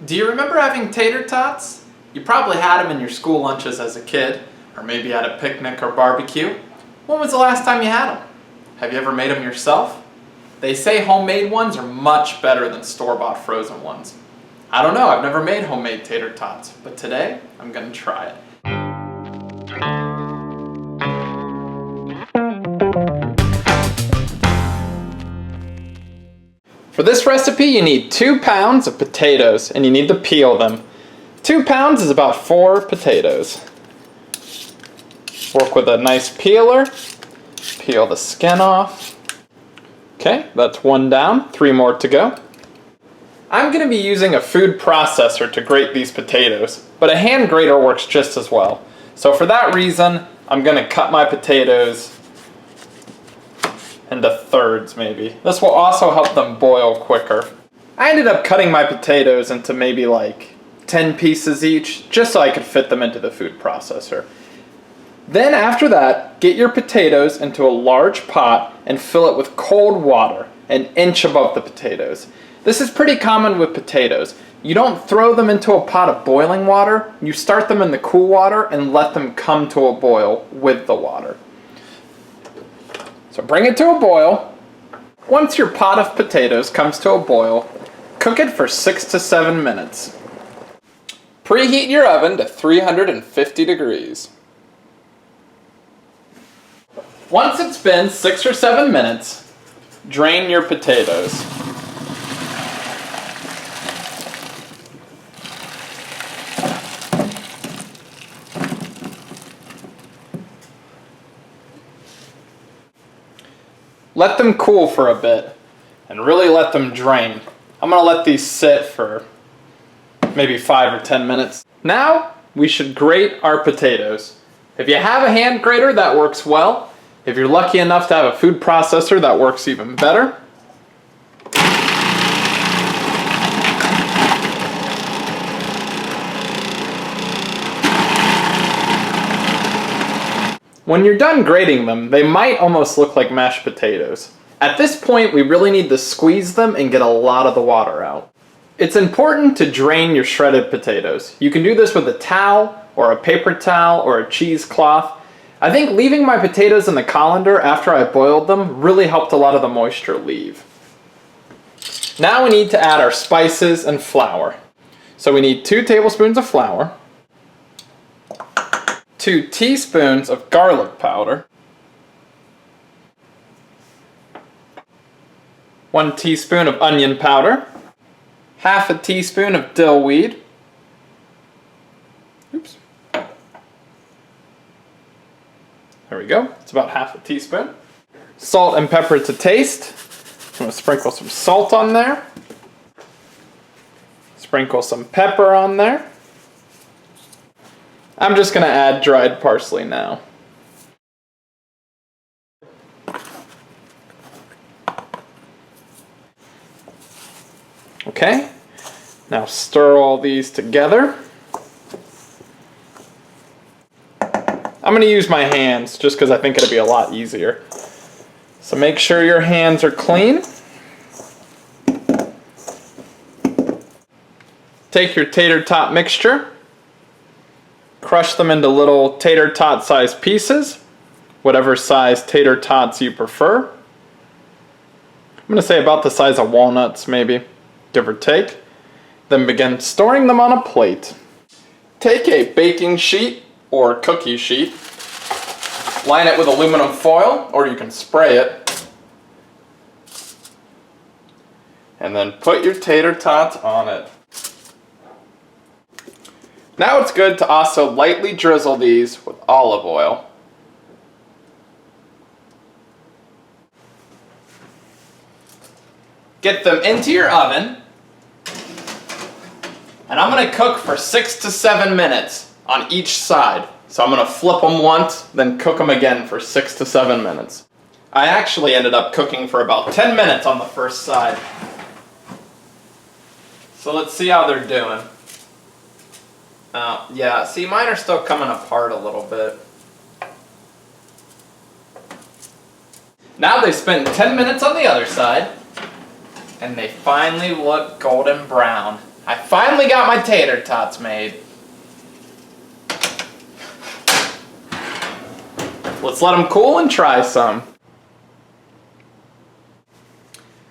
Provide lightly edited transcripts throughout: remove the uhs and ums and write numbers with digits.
Do you remember having tater tots? You probably had them in your school lunches as a kid, or maybe at a picnic or barbecue. When was the last time you had them? Have you ever made them yourself? They say homemade ones are much better than store-bought frozen ones. I don't know, I've never made homemade tater tots, but today I'm gonna try it. For this recipe, you need 2 pounds of potatoes, and you need to peel them. 2 pounds is about 4 potatoes. Work with a nice peeler. Peel the skin off. Okay, that's 1 down, 3 more to go. I'm going to be using a food processor to grate these potatoes, but a hand grater works just as well. So for that reason, I'm going to cut my potatoes into thirds maybe. This will also help them boil quicker. I ended up cutting my potatoes into maybe like 10 pieces each, just so I could fit them into the food processor. Then after that, get your potatoes into a large pot and fill it with cold water, an inch above the potatoes. This is pretty common with potatoes. You don't throw them into a pot of boiling water, you start them in the cool water and let them come to a boil with the water. So bring it to a boil. Once your pot of potatoes comes to a boil, cook it for 6 to 7 minutes. Preheat your oven to 350 degrees. Once it's been 6 or 7 minutes, drain your potatoes. Let them cool for a bit and really let them drain. I'm going to let these sit for maybe 5 or 10 minutes. Now we should grate our potatoes. If you have a hand grater, that works well. If you're lucky enough to have a food processor, that works even better. When you're done grating them, they might almost look like mashed potatoes. At this point, we really need to squeeze them and get a lot of the water out. It's important to drain your shredded potatoes. You can do this with a towel, or a paper towel, or a cheesecloth. I think leaving my potatoes in the colander after I boiled them really helped a lot of the moisture leave. Now we need to add our spices and flour. So we need 2 tablespoons of flour, 2 teaspoons of garlic powder, 1 teaspoon of onion powder, half a teaspoon of dill weed, oops, there we go, it's about half a teaspoon, salt and pepper to taste. I'm going to sprinkle some salt on there, sprinkle some pepper on there. I'm just going to add dried parsley now. Okay, now stir all these together. I'm going to use my hands just because I think it'll be a lot easier. So make sure your hands are clean. Take your tater tot mixture. Crush them into little tater tot sized pieces, whatever size tater tots you prefer. I'm going to say about the size of walnuts maybe, give or take. Then begin storing them on a plate. Take a baking sheet or cookie sheet, line it with aluminum foil or you can spray it, and then put your tater tots on it. Now it's good to also lightly drizzle these with olive oil. Get them into your oven, and I'm going to cook for 6 to 7 minutes on each side. So I'm going to flip them once, then cook them again for 6 to 7 minutes. I actually ended up cooking for about 10 minutes on the first side. So let's see how they're doing. Yeah, see, mine are still coming apart a little bit. Now they've spent 10 minutes on the other side, and they finally look golden brown. I finally got my tater tots made. Let's let them cool and try some.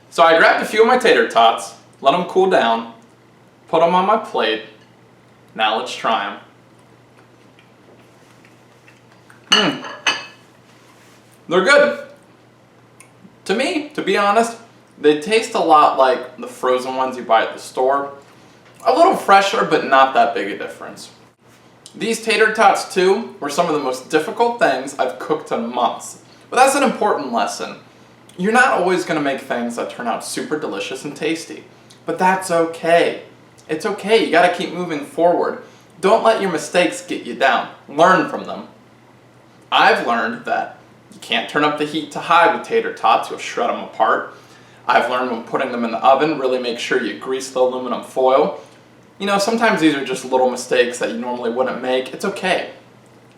So I grabbed a few of my tater tots, let them cool down, put them on my plate. Now let's try them. They're good. To me, to be honest, they taste a lot like the frozen ones you buy at the store. A little fresher, but not that big a difference. These tater tots too were some of the most difficult things I've cooked in months. But that's an important lesson. You're not always going to make things that turn out super delicious and tasty. But that's okay. It's okay, you got to keep moving forward. Don't let your mistakes get you down. Learn from them. I've learned that you can't turn up the heat too high with tater tots, you'll shred them apart. I've learned when putting them in the oven, really make sure you grease the aluminum foil. You know, sometimes these are just little mistakes that you normally wouldn't make. It's okay.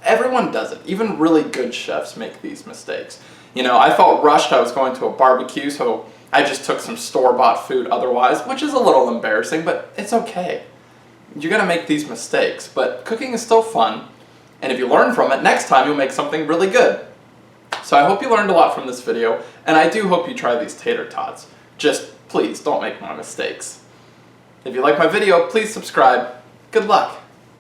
Everyone does it. Even really good chefs make these mistakes. You know, I felt rushed. I was going to a barbecue, so I just took some store-bought food otherwise, which is a little embarrassing, but it's okay. You're gonna make these mistakes, but cooking is still fun, and if you learn from it, next time you'll make something really good. So I hope you learned a lot from this video, and I do hope you try these tater tots. Just please don't make my mistakes. If you like my video, please subscribe. Good luck.